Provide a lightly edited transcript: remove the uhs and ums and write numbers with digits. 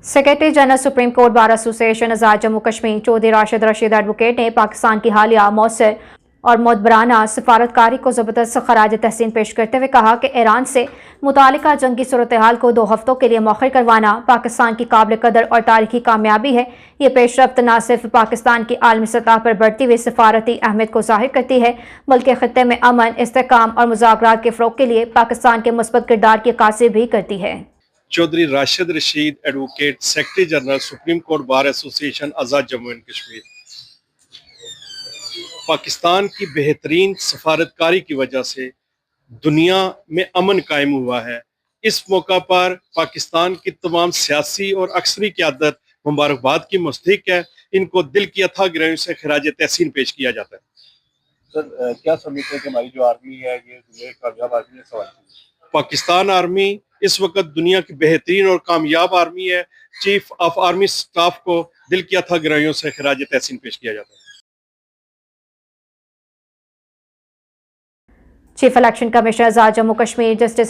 Secretary general supreme court bar association Azad Jammu Kashmir Chaudhry Rashid Rashid advocate ने पाकिस्तान की हालिया मौसर और मोतबराना सफारतकारी को ज़बरदस्त खराज तहसीन पेश करते हुए कहा कि ईरान से मुतालिका जंगी सूरत हाल को 2 हफ्तों के लिए मौखर करवाना पाकिस्तान की काबिल कदर और तारीखी कामयाबी है। ये पेशरफ्त न सिर्फ पाकिस्तान की आलमी सतह पर बढ़ती हुई सफारती अहमियत को ज़ाहिर करती है बल्कि खत्ते में अमन, इस्तेहकाम और मुज़ाकरात के फ़रोग़ के लिए पाकिस्तान के मुस्बत किरदार की अक्कासी भी करती है। Chaudhry Rashid Rashid advocate, secretary general supreme court bar association Azad Jammu and Kashmir. Pakistan की बेहतरीन सफारतकारी की वजह से दुनिया में अमन कायम हुआ है। इस मौका पर पाकिस्तान की तमाम सियासी और अक्सरी क़यादत मुबारकबाद की मुस्तहिक है। इनको दिल की अथाह गहराइयों से खराज तहसीन पेश किया जाता है। सर, क्या समझते हैं कि हमारी जो आर्मी है ये दुनिया की कामयाब आर्मी है? सवाल पाकिस्तान आर्मी इस वक्त दुनिया की बेहतरीन और कामयाब आर्मी है। चीफ ऑफ आर्मी स्टाफ को दिल की अथाह गहराइयों से खराज तहसीन पेश किया जाता है। चीफ इलेक्शन कमिश्नर आज़ाद जम्मू कश्मीर जस्टिस